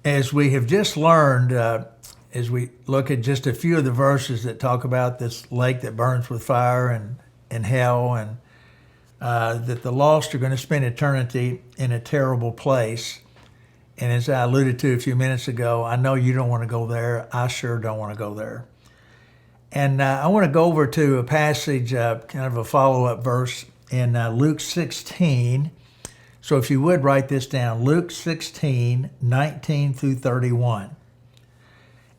As we have just learned, as we look at just a few of the verses that talk about this lake that burns with fire and hell, and that the lost are going to spend eternity in a terrible place. And as I alluded to a few minutes ago, I know you don't want to go there. I sure don't want to go there. And I want to go over to a passage, kind of a follow-up verse in Luke 16. So if you would write this down, Luke 16, 19 through 31.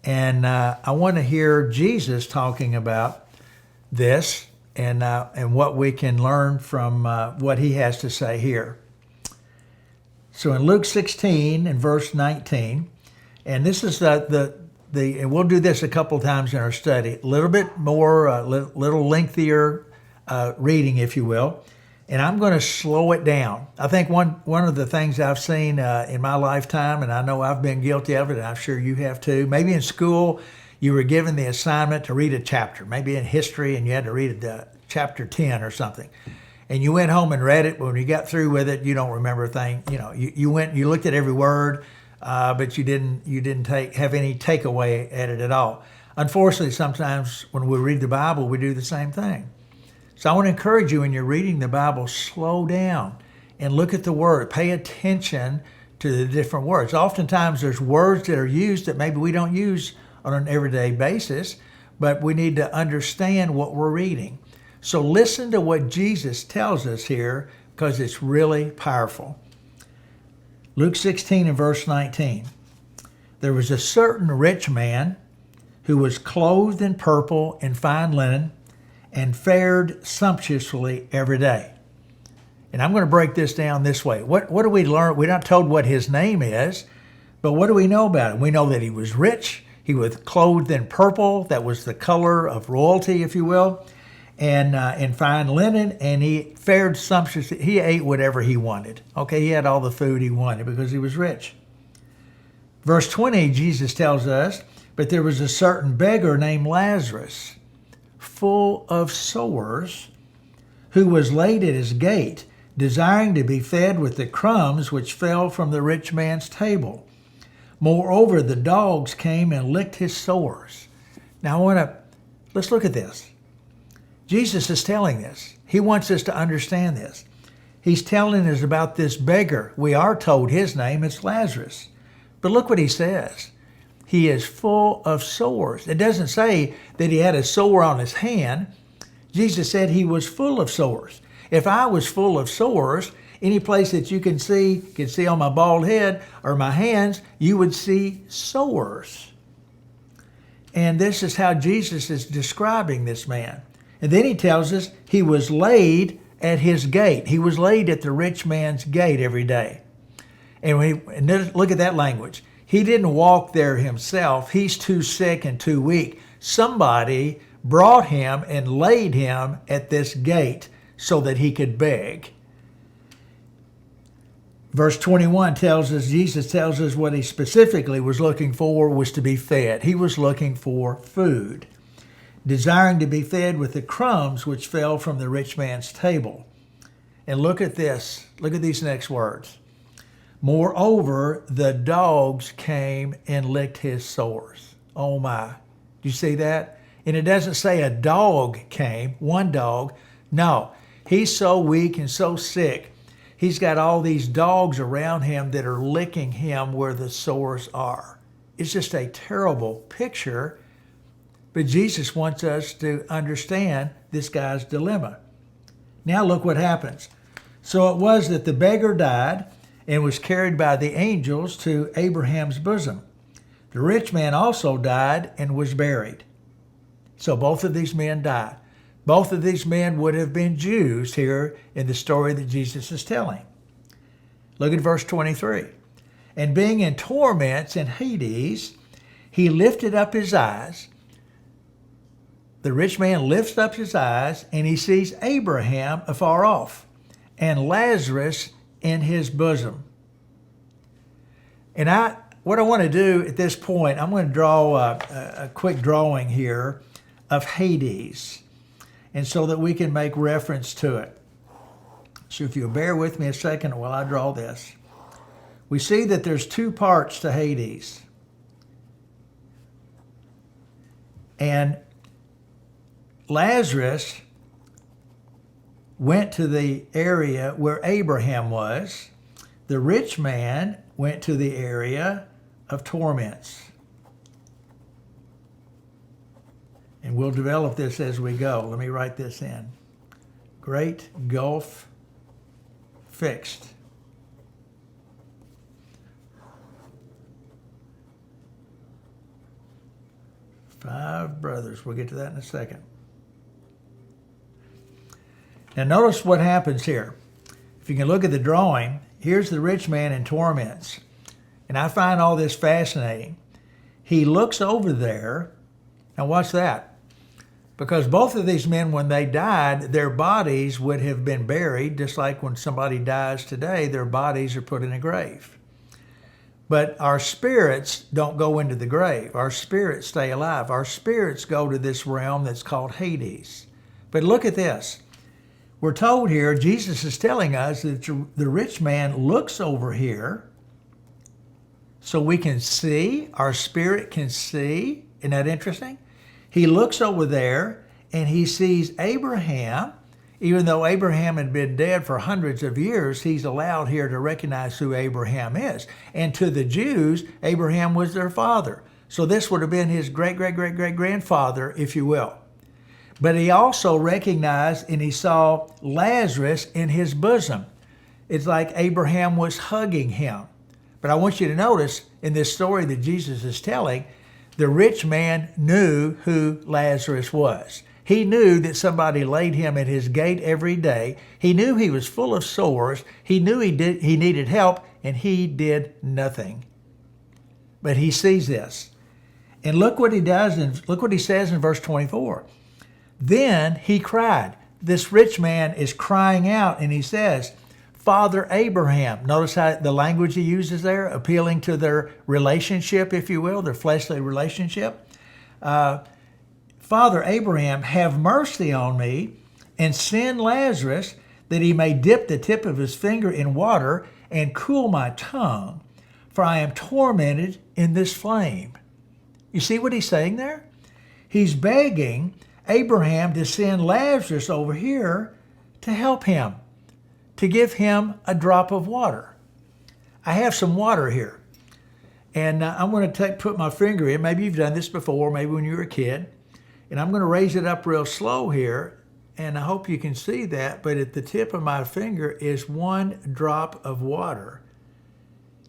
And I want to hear Jesus talking about this and what we can learn from what he has to say here. So in Luke 16 and verse 19, and this is and we'll do this a couple times in our study, a little bit more, little lengthier reading, if you will. And I'm going to slow it down. I think one of the things I've seen in my lifetime, and I know I've been guilty of it, and I'm sure you have too. Maybe in school you were given the assignment to read a chapter, maybe in history, and you had to read chapter 10 or something. And you went home and read it. But when you got through with it, you don't remember a thing. You know, you looked at every word, but you didn't have any takeaway at it at all. Unfortunately, sometimes when we read the Bible, we do the same thing. So I want to encourage you when you're reading the Bible, slow down and look at the word. Pay attention to the different words. Oftentimes there's words that are used that maybe we don't use on an everyday basis, but we need to understand what we're reading. So listen to what Jesus tells us here because it's really powerful. Luke 16 and verse 19. There was a certain rich man who was clothed in purple and fine linen, and fared sumptuously every day. And I'm going to break this down this way. What do we learn? We're not told what his name is, but what do we know about him? We know that he was rich. He was clothed in purple. That was the color of royalty, if you will, and in fine linen, and he fared sumptuously. He ate whatever he wanted. Okay, he had all the food he wanted because he was rich. Verse 20, Jesus tells us, but there was a certain beggar named Lazarus, full of sores, who was laid at his gate, desiring to be fed with the crumbs which fell from the rich man's table. Moreover, the dogs came and licked his sores. Now let's look at this. Jesus is telling this. He wants us to understand this. He's telling us about this beggar. We are told his name is Lazarus. But look what he says. He is full of sores. It doesn't say that he had a sore on his hand. Jesus said he was full of sores. If I was full of sores, any place that you can see on my bald head or my hands, you would see sores. And this is how Jesus is describing this man. And then he tells us he was laid at his gate. He was laid at the rich man's gate every day. And look at that language. He didn't walk there himself. He's too sick and too weak. Somebody brought him and laid him at this gate so that he could beg. Verse 21 Jesus tells us what he specifically was looking for was to be fed. He was looking for food, desiring to be fed with the crumbs which fell from the rich man's table. And look at this. Look at these next words. Moreover, the dogs came and licked his sores. Oh my. Do you see that? And it doesn't say a dog came, one dog. No, he's so weak and so sick. He's got all these dogs around him that are licking him where the sores are. It's just a terrible picture. But Jesus wants us to understand this guy's dilemma. Now look what happens. So it was that the beggar died and was carried by the angels to Abraham's bosom. The rich man also died and was buried. So both of these men died. Both of these men would have been Jews here in the story that Jesus is telling. Look at verse 23. And being in torments in Hades, he lifted up his eyes. The rich man lifts up his eyes and he sees Abraham afar off and Lazarus in his bosom. And what I want to do at this point, I'm going to draw a quick drawing here of Hades, and so that we can make reference to it. So if you'll bear with me a second while I draw this. we see that there's two parts to Hades. And Lazarus went to the area where Abraham was. The rich man went to the area of torments. And we'll develop this as we go. Let me write this in. Great gulf fixed. Five brothers. We'll get to that in a second. Now notice what happens here. If you can look at the drawing, here's the rich man in torments. And I find all this fascinating. He looks over there. Now watch that. Because both of these men, when they died, their bodies would have been buried, just like when somebody dies today, their bodies are put in a grave. But our spirits don't go into the grave. Our spirits stay alive. Our spirits go to this realm that's called Hades. But look at this. We're told here, Jesus is telling us that the rich man looks over here so we can see, our spirit can see. Isn't that interesting? He looks over there and he sees Abraham. Even though Abraham had been dead for hundreds of years, he's allowed here to recognize who Abraham is. And to the Jews, Abraham was their father. So this would have been his great-great-great-great-grandfather, if you will. But he also recognized and he saw Lazarus in his bosom. It's like Abraham was hugging him. But I want you to notice in this story that Jesus is telling, the rich man knew who Lazarus was. He knew that somebody laid him at his gate every day. He knew he was full of sores. He knew he needed help, and he did nothing. But he sees this. And look what he does, and look what he says in verse 24. Then he cried. This rich man is crying out, and he says, Father Abraham. Notice how the language he uses there, appealing to their relationship, if you will, their fleshly relationship. Father Abraham, have mercy on me and send Lazarus that he may dip the tip of his finger in water and cool my tongue, for I am tormented in this flame. You see what he's saying there? He's begging Abraham to send Lazarus over here to help him, to give him a drop of water. I have some water here, and I'm going to put my finger in. Maybe you've done this before, maybe when you were a kid. And I'm going to raise it up real slow here, and I hope you can see that, but at the tip of my finger is one drop of water.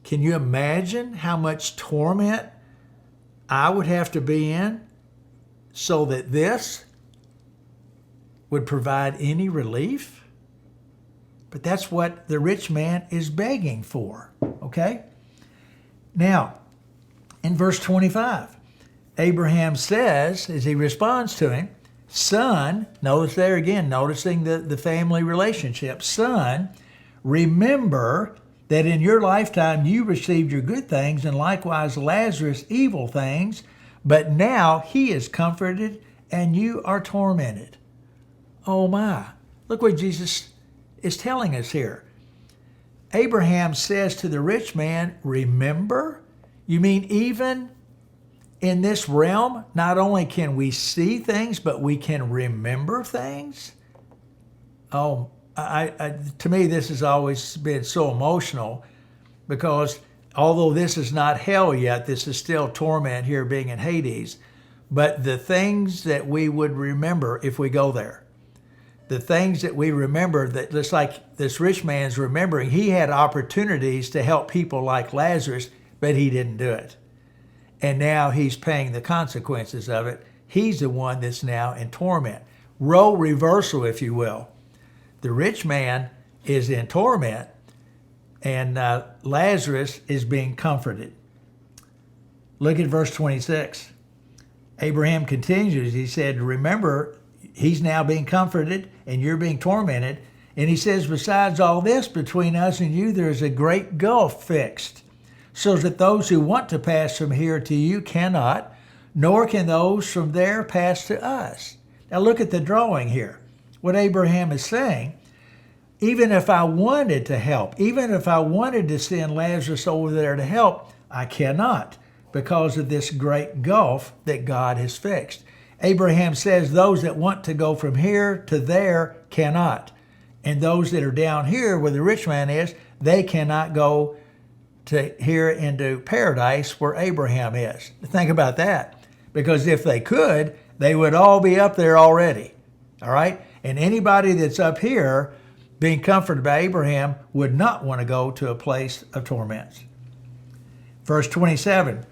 Can you imagine how much torment I would have to be in so that this would provide any relief? But that's what the rich man is begging for, okay? Now, in verse 25, Abraham says, as he responds to him, Son, notice there again, noticing the family relationship. Son, remember that in your lifetime you received your good things, and likewise Lazarus evil things, but now he is comforted and you are tormented. Oh my, look what Jesus is telling us here. Abraham says to the rich man, remember? You mean even in this realm, not only can we see things, but we can remember things? Oh, to me, this has always been so emotional, because although this is not hell yet, this is still torment here being in Hades. But the things that we would remember if we go there, the things that we remember, that just like this rich man's remembering, he had opportunities to help people like Lazarus, but he didn't do it. And now he's paying the consequences of it. He's the one that's now in torment. Role reversal, if you will. The rich man is in torment, and Lazarus is being comforted. Look at verse 26. Abraham continues. He said, remember, he's now being comforted, and you're being tormented. And he says, besides all this, between us and you, there is a great gulf fixed, so that those who want to pass from here to you cannot, nor can those from there pass to us. Now look at the drawing here. What Abraham is saying, even if I wanted to help, even if I wanted to send Lazarus over there to help, I cannot because of this great gulf that God has fixed. Abraham says those that want to go from here to there cannot. And those that are down here where the rich man is, they cannot go to here into paradise where Abraham is. Think about that. Because if they could, they would all be up there already. All right? And anybody that's up here being comforted by Abraham would not want to go to a place of torments. Verse 27,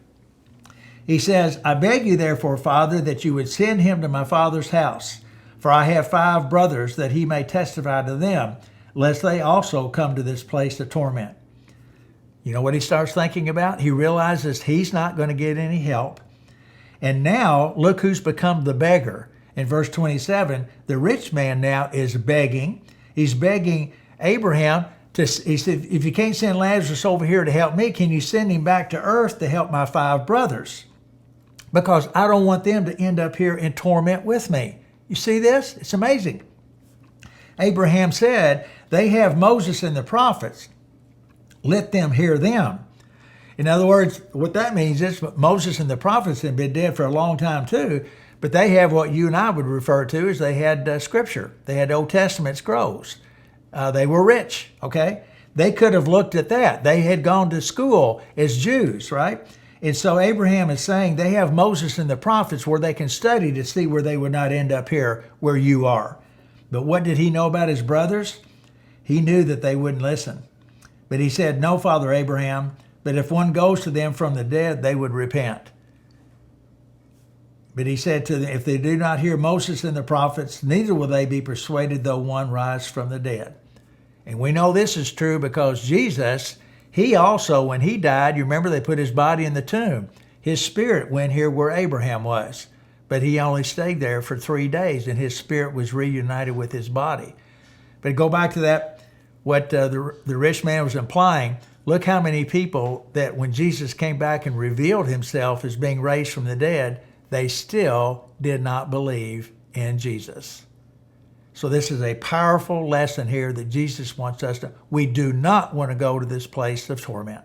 he says, I beg you therefore, Father, that you would send him to my father's house. For I have 5 brothers, that he may testify to them, lest they also come to this place of torment. You know what he starts thinking about? He realizes he's not going to get any help. And now, look who's become the beggar. In verse 27, the rich man now is begging. He's begging Abraham he said, if you can't send Lazarus over here to help me, can you send him back to earth to help my 5 brothers? Because I don't want them to end up here in torment with me. You see this? It's amazing. Abraham said, they have Moses and the prophets. Let them hear them. In other words, what that means is Moses and the prophets have been dead for a long time too, but they have what you and I would refer to as they had Scripture. They had Old Testament scrolls. They were rich, okay? They could have looked at that. They had gone to school as Jews, right? And so Abraham is saying they have Moses and the prophets where they can study to see where they would not end up here where you are. But what did he know about his brothers? He knew that they wouldn't listen. But he said, no, Father Abraham, but if one goes to them from the dead, they would repent. But he said to them, if they do not hear Moses and the prophets, neither will they be persuaded though one rise from the dead. And we know this is true because Jesus, he also, when he died, you remember they put his body in the tomb. His spirit went here where Abraham was, but he only stayed there for 3 days and his spirit was reunited with his body. But go back to that, what the rich man was implying. Look how many people that when Jesus came back and revealed himself as being raised from the dead, they still did not believe in Jesus. So this is a powerful lesson here that Jesus wants us to. We do not want to go to this place of torment.